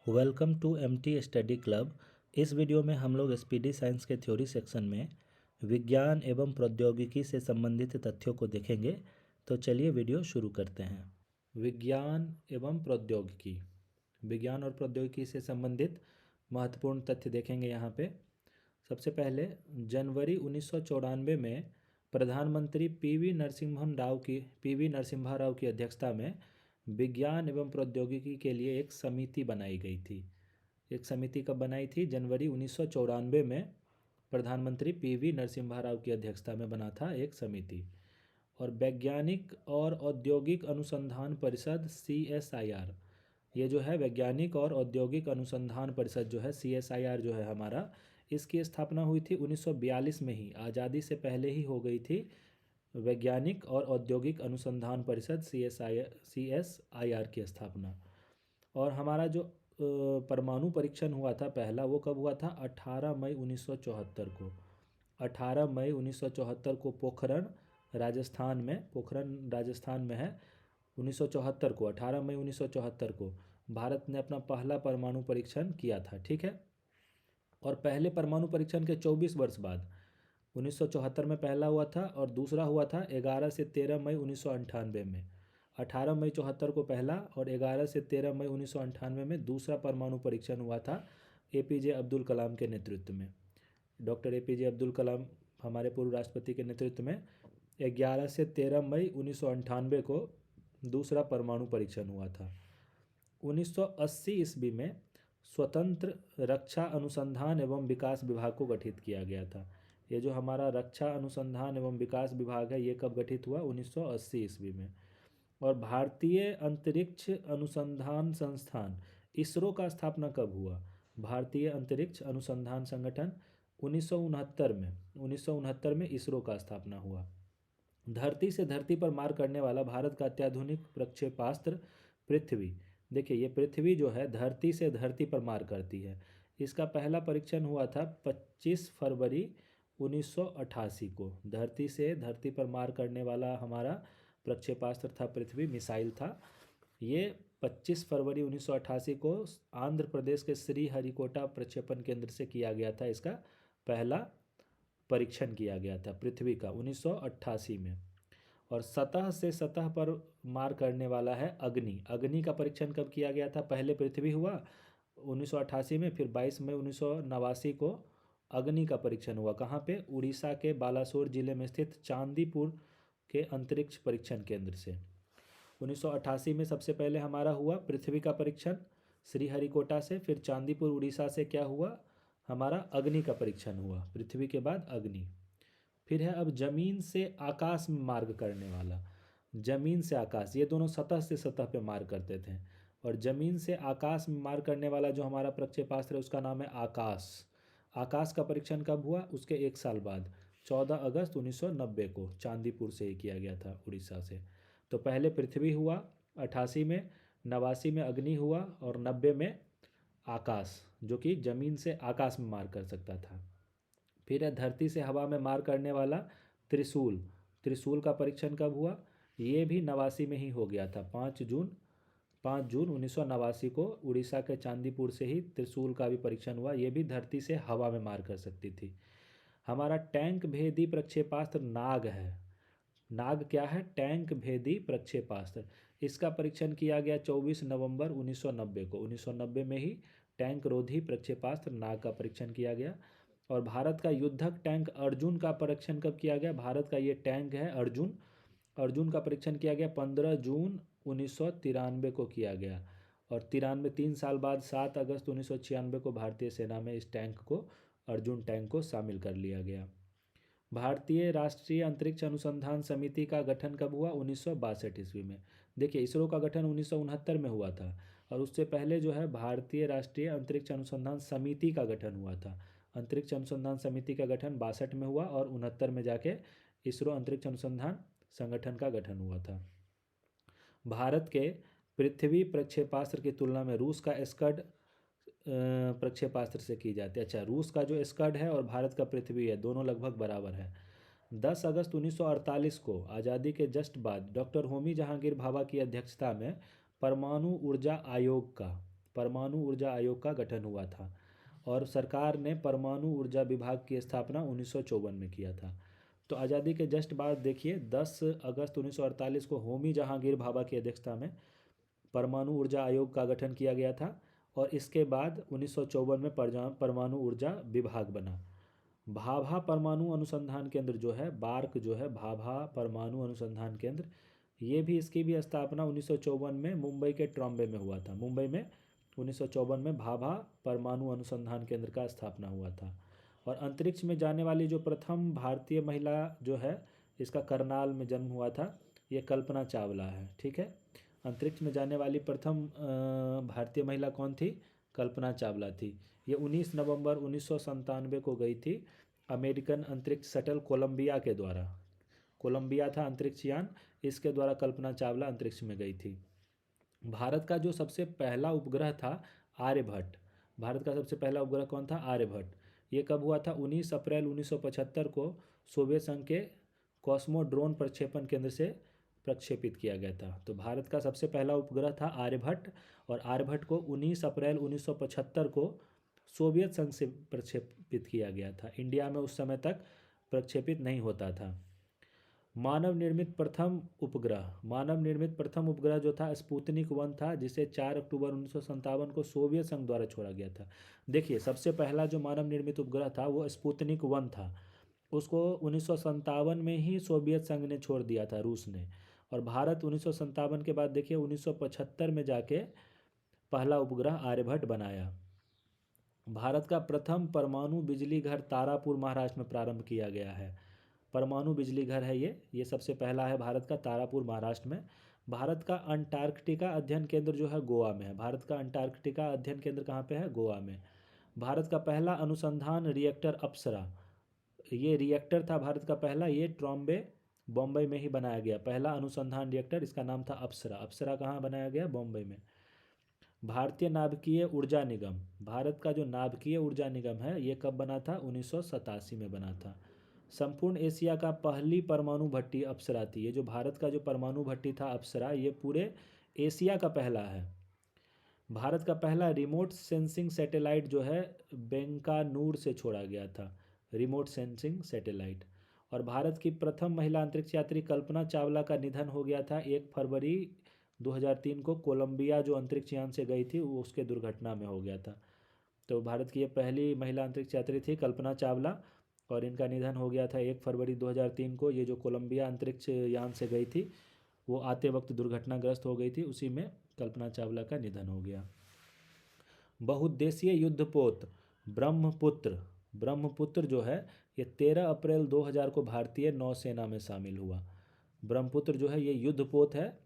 Welcome to MT study club. इस video में हम लोग स्पीडी साइंस के थ्योरी सेक्शन में विज्ञान एवं प्रौद्योगिकी से संबंधित तथ्यों को देखेंगे। तो चलिए वीडियो शुरू करते हैं। विज्ञान एवं प्रौद्योगिकी, विज्ञान और प्रौद्योगिकी से संबंधित महत्वपूर्ण तथ्य देखेंगे यहाँ पे। सबसे पहले जनवरी 1994 में प्रधानमंत्री पीवी नरसिम्हा राव की अध्यक्षता में विज्ञान एवं प्रौद्योगिकी के लिए एक समिति बनाई गई थी। एक समिति कब बनाई थी? जनवरी 1994 में प्रधानमंत्री पीवी नरसिम्हा राव की अध्यक्षता में बना था एक समिति। और वैज्ञानिक और औद्योगिक अनुसंधान परिषद CSIR, ये जो है वैज्ञानिक और औद्योगिक अनुसंधान परिषद जो है CSIR जो है हमारा, इसकी स्थापना हुई थी 1942 में ही, आज़ादी से पहले ही हो गई थी वैज्ञानिक और औद्योगिक अनुसंधान परिषद CSIR की स्थापना। और हमारा जो परमाणु परीक्षण हुआ था पहला, वो कब हुआ था? 18 मई 1974 को। 18 मई 1974 को पोखरण राजस्थान में है। 1974 को, 18 मई 1974 को भारत ने अपना पहला परमाणु परीक्षण किया था। ठीक है। और पहले परमाणु परीक्षण के 24 वर्ष बाद 1974 में पहला हुआ था और दूसरा हुआ था 11 से 13 मई 1998 में। 18 मई 74 को पहला और 11 से 13 मई 1998 में दूसरा परमाणु परीक्षण हुआ था APJ अब्दुल कलाम के नेतृत्व में। डॉक्टर APJ अब्दुल कलाम हमारे पूर्व राष्ट्रपति के नेतृत्व में 11 से 13 मई 1998 को दूसरा परमाणु परीक्षण हुआ था। 1980 ईस्वी में स्वतंत्र रक्षा अनुसंधान एवं विकास विभाग को गठित किया गया था। ये जो हमारा रक्षा अनुसंधान एवं विकास विभाग है, ये कब गठित हुआ? 1980 ईस्वी में। और भारतीय अंतरिक्ष अनुसंधान संस्थान ISRO का स्थापना कब हुआ? भारतीय अंतरिक्ष अनुसंधान संगठन 1969 में ISRO का स्थापना हुआ। धरती से धरती पर मार करने वाला भारत का अत्याधुनिक प्रक्षेपास्त्र पृथ्वी। देखिए, ये पृथ्वी जो है धरती से धरती पर मार करती है। इसका पहला परीक्षण हुआ था 25 फरवरी 1988 को। धरती से धरती पर मार करने वाला हमारा प्रक्षेपास्त्र था पृथ्वी, मिसाइल था। ये 25 फरवरी 1988 को आंध्र प्रदेश के श्रीहरिकोटा प्रक्षेपण केंद्र से किया गया था। इसका पहला परीक्षण किया गया था पृथ्वी का 1988 में। और सतह से सतह पर मार करने वाला है अग्नि। अग्नि का परीक्षण कब किया गया था? पहले पृथ्वी हुआ 1988 में, फिर 22 मई 1989 को अग्नि का परीक्षण हुआ। कहाँ पे? उड़ीसा के बालासोर जिले में स्थित चांदीपुर के अंतरिक्ष परीक्षण केंद्र से। 1988 में सबसे पहले हमारा हुआ पृथ्वी का परीक्षण श्रीहरिकोटा से, फिर चांदीपुर उड़ीसा से क्या हुआ? हमारा अग्नि का परीक्षण हुआ। पृथ्वी के बाद अग्नि। फिर है अब जमीन से आकाश में मार्ग करने वाला। जमीन से आकाश, ये दोनों सतह से सतह पे मार करते थे। और जमीन से आकाश में मार करने वाला जो हमारा प्रक्षेपास्त्र है उसका नाम है आकाश। आकाश का परीक्षण कब हुआ? उसके एक साल बाद 14 अगस्त 1990 को चांदीपुर से ही किया गया था, उड़ीसा से। तो पहले पृथ्वी हुआ 88 में, 89 में अग्नि हुआ और 90 में आकाश, जो कि जमीन से आकाश में मार कर सकता था। फिर है धरती से हवा में मार करने वाला त्रिशूल। त्रिशूल का परीक्षण कब हुआ? ये भी 89 में ही हो गया था। 5 जून 1989 को उड़ीसा के चांदीपुर से ही त्रिशूल का भी परीक्षण हुआ। ये भी धरती से हवा में मार कर सकती थी। हमारा टैंक भेदी प्रक्षेपास्त्र नाग है। नाग क्या है? टैंक भेदी प्रक्षेपास्त्र। इसका परीक्षण किया गया 24 नवंबर 1990 को। 1990 में ही टैंक रोधी प्रक्षेपास्त्र नाग का परीक्षण किया गया। और भारत का युद्धक टैंक अर्जुन का परीक्षण कब किया गया? भारत का ये टैंक है अर्जुन। अर्जुन का परीक्षण किया गया 15 जून 1993 को किया गया। और 3 साल बाद 7 अगस्त 1996 को भारतीय सेना में इस टैंक को, अर्जुन टैंक को शामिल कर लिया गया। भारतीय राष्ट्रीय अंतरिक्ष अनुसंधान समिति का गठन कब हुआ? 1962 ईस्वी में। देखिए, ISRO का गठन 1969 में हुआ था और उससे पहले जो है भारतीय राष्ट्रीय अंतरिक्ष अनुसंधान समिति का गठन हुआ था। अंतरिक्ष अनुसंधान समिति का गठन 62 में हुआ और 69 में जाके ISRO अंतरिक्ष अनुसंधान संगठन का गठन हुआ था। भारत के पृथ्वी प्रक्षेपास्त्र की तुलना में रूस का स्कड प्रक्षेपास्त्र से की जाती है। अच्छा, रूस का जो स्कड है और भारत का पृथ्वी है, दोनों लगभग बराबर है। 10 अगस्त 1948 को आज़ादी के जस्ट बाद डॉक्टर होमी जहांगीर भाभा की अध्यक्षता में परमाणु ऊर्जा परमाणु ऊर्जा आयोग का गठन हुआ था और सरकार ने परमाणु ऊर्जा विभाग की स्थापना 1954 में किया था। तो आज़ादी के जस्ट बाद देखिए 10 अगस्त 1948 को होमी जहांगीर भाभा की अध्यक्षता में परमाणु ऊर्जा आयोग का गठन किया गया था और इसके बाद 1954 में परमाणु ऊर्जा विभाग बना। भाभा परमाणु अनुसंधान केंद्र जो है, बार्क जो है, भाभा परमाणु अनुसंधान केंद्र, ये भी, इसकी भी स्थापना 1954 में मुंबई के ट्रॉम्बे में हुआ था। मुंबई में 1954 में भाभा परमाणु अनुसंधान केंद्र का स्थापना हुआ था। और अंतरिक्ष में जाने वाली जो प्रथम भारतीय महिला जो है, इसका करनाल में जन्म हुआ था, ये कल्पना चावला है। ठीक है, अंतरिक्ष में जाने वाली प्रथम भारतीय महिला कौन थी? कल्पना चावला थी। ये 19 नवंबर 1997 को गई थी अमेरिकन अंतरिक्ष शटल कोलंबिया के द्वारा। कोलंबिया था अंतरिक्ष यान, इसके द्वारा कल्पना चावला अंतरिक्ष में गई थी। भारत का जो सबसे पहला उपग्रह था आर्यभट्ट। भारत का सबसे पहला उपग्रह कौन था? आर्यभट्ट। ये कब हुआ था? 19 अप्रैल 1975 को सोवियत संघ के कॉस्मोड्रोन प्रक्षेपण केंद्र से प्रक्षेपित किया गया था। तो भारत का सबसे पहला उपग्रह था आर्यभट्ट और आर्यभट्ट को 19 अप्रैल 1975 को सोवियत संघ से प्रक्षेपित किया गया था। इंडिया में उस समय तक प्रक्षेपित नहीं होता था। मानव निर्मित प्रथम उपग्रह जो था स्पुतनिक 1 था, जिसे 4 अक्टूबर 1957 को सोवियत संघ द्वारा छोड़ा गया था। देखिए, सबसे पहला जो मानव निर्मित उपग्रह था वो स्पुतनिक 1 था। उसको 1957 में ही सोवियत संघ ने छोड़ दिया था, रूस ने। और भारत 1957 के बाद देखिए 1975 में जाके पहला उपग्रह आर्यभट्ट बनाया। भारत का प्रथम परमाणु बिजली घर तारापुर महाराष्ट्र में प्रारंभ किया गया है। परमाणु बिजली घर है ये सबसे पहला है भारत का, तारापुर महाराष्ट्र में। भारत का अंटार्कटिका अध्ययन केंद्र जो है गोवा में है। भारत का अंटार्कटिका अध्ययन केंद्र कहाँ पे है? गोवा में। भारत का पहला अनुसंधान रिएक्टर अप्सरा, ये रिएक्टर था भारत का पहला, ये ट्रॉम्बे बॉम्बे में ही बनाया गया। पहला अनुसंधान रिएक्टर, इसका नाम था अप्सरा। अप्सरा कहाँ बनाया गया? बॉम्बे में। भारतीय नाभिकीय ऊर्जा निगम, भारत का जो नाभिकीय ऊर्जा निगम है ये कब बना था? 1987 में बना था। संपूर्ण एशिया का पहली परमाणु भट्टी अप्सरा थी। ये जो भारत का जो परमाणु भट्टी था अप्सरा, ये पूरे एशिया का पहला है। भारत का पहला रिमोट सेंसिंग सैटेलाइट जो है बेंकानूर से छोड़ा गया था, रिमोट सेंसिंग सैटेलाइट। और भारत की प्रथम महिला अंतरिक्ष यात्री कल्पना चावला का निधन हो गया था 1 फरवरी 2003 को। कोलंबिया जो अंतरिक्ष यान से गई थी वो उसके दुर्घटना में हो गया था। तो भारत की ये पहली महिला अंतरिक्ष यात्री थी कल्पना चावला और इनका निधन हो गया था 1 फरवरी 2003 को। ये जो कोलंबिया अंतरिक्ष यान से गई थी वो आते वक्त दुर्घटनाग्रस्त हो गई थी, उसी में कल्पना चावला का निधन हो गया। बहुउद्देशीय युद्धपोत ब्रह्मपुत्र जो है ये 13 अप्रैल 2000 को भारतीय नौसेना में शामिल हुआ। ब्रह्मपुत्र जो है ये युद्धपोत है,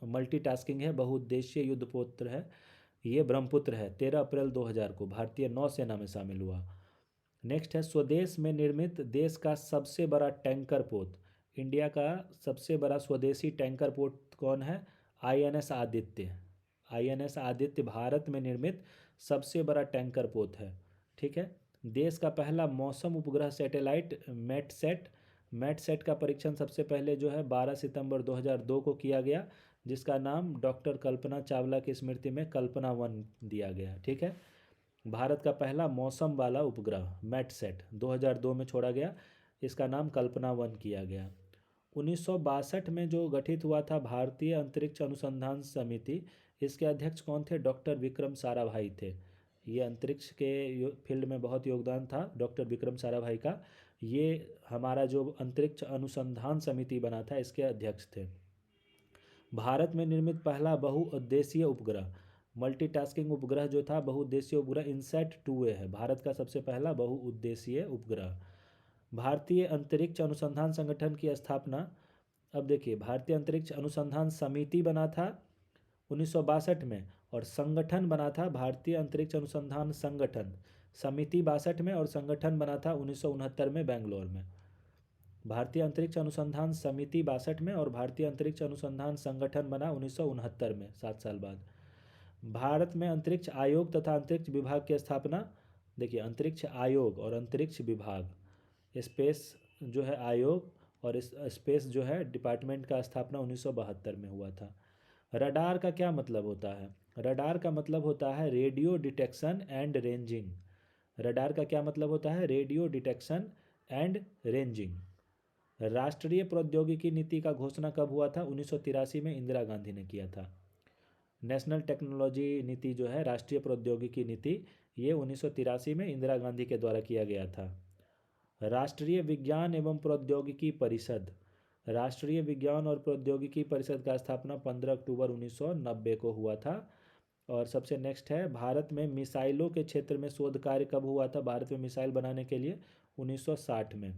मल्टीटास्किंग है, बहुउद्देशीय युद्धपोत है, ये ब्रह्मपुत्र है। 13 अप्रैल 2000 को भारतीय नौसेना में शामिल हुआ। नेक्स्ट है स्वदेश में निर्मित देश का सबसे बड़ा टैंकर पोत। इंडिया का सबसे बड़ा स्वदेशी टैंकर पोत कौन है? INS आदित्य। INS आदित्य भारत में निर्मित सबसे बड़ा टैंकर पोत है। ठीक है। देश का पहला मौसम उपग्रह सैटेलाइट मैटसेट का परीक्षण सबसे पहले जो है 12 सितंबर 2002 को किया गया, जिसका नाम डॉक्टर कल्पना चावला की स्मृति में कल्पना 1 दिया गया। ठीक है। भारत का पहला मौसम वाला उपग्रह मैटसेट 2002 में छोड़ा गया, इसका नाम कल्पना 1 किया गया। 1962 में जो गठित हुआ था भारतीय अंतरिक्ष अनुसंधान समिति, इसके अध्यक्ष कौन थे? डॉक्टर विक्रम साराभाई थे। ये अंतरिक्ष के फील्ड में बहुत योगदान था डॉक्टर विक्रम साराभाई का। ये हमारा जो अंतरिक्ष अनुसंधान समिति बना था इसके अध्यक्ष थे। भारत में निर्मित पहला बहुउद्देशीय उपग्रह, मल्टीटास्किंग उपग्रह जो था बहुउद्देशीय उपग्रह इनसैट 2A है। भारत का सबसे पहला बहुउद्देशीय उपग्रह। भारतीय अंतरिक्ष अनुसंधान संगठन की स्थापना, अब देखिए भारतीय अंतरिक्ष अनुसंधान समिति बना था 1962 में और संगठन बना था भारतीय अंतरिक्ष अनुसंधान संगठन। समिति 62 में और संगठन बना था 1969 में बेंगलोर में। भारतीय अंतरिक्ष अनुसंधान समिति 62 में और भारतीय अंतरिक्ष अनुसंधान संगठन बना 1969 में, 7 साल बाद। भारत में अंतरिक्ष आयोग तथा अंतरिक्ष विभाग की स्थापना, देखिए अंतरिक्ष आयोग और अंतरिक्ष विभाग, स्पेस जो है आयोग और इस स्पेस जो है डिपार्टमेंट का स्थापना 1972 में हुआ था। रडार का क्या मतलब होता है? रडार का मतलब होता है radio detection and ranging. Radar का क्या मतलब होता है? Radio detection and ranging. राष्ट्रीय प्रौद्योगिकी नीति का घोषणा कब हुआ था? 1983 में इंदिरा गांधी ने किया था। नेशनल टेक्नोलॉजी नीति जो है, राष्ट्रीय प्रौद्योगिकी नीति, ये 1983 में इंदिरा गांधी के द्वारा किया गया था। राष्ट्रीय विज्ञान एवं प्रौद्योगिकी परिषद, राष्ट्रीय विज्ञान और प्रौद्योगिकी परिषद का स्थापना 15 अक्टूबर 1990 को हुआ था। और सबसे नेक्स्ट है, भारत में मिसाइलों के क्षेत्र में शोध कार्य कब हुआ था? भारत में मिसाइल बनाने के लिए 1960 में।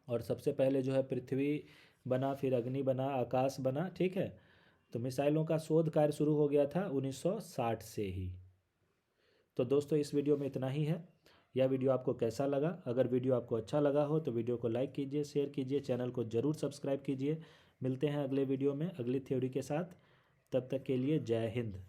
और सबसे पहले जो है पृथ्वी बना, फिर अग्नि बना, आकाश बना, ठीक है। तो मिसाइलों का शोध कार्य शुरू हो गया था 1960 से ही। तो दोस्तों इस वीडियो में इतना ही है। यह वीडियो आपको कैसा लगा? अगर वीडियो आपको अच्छा लगा हो तो वीडियो को लाइक कीजिए, शेयर कीजिए, चैनल को ज़रूर सब्सक्राइब कीजिए। मिलते हैं अगले वीडियो में अगली थ्योरी के साथ। तब तक के लिए जय हिंद।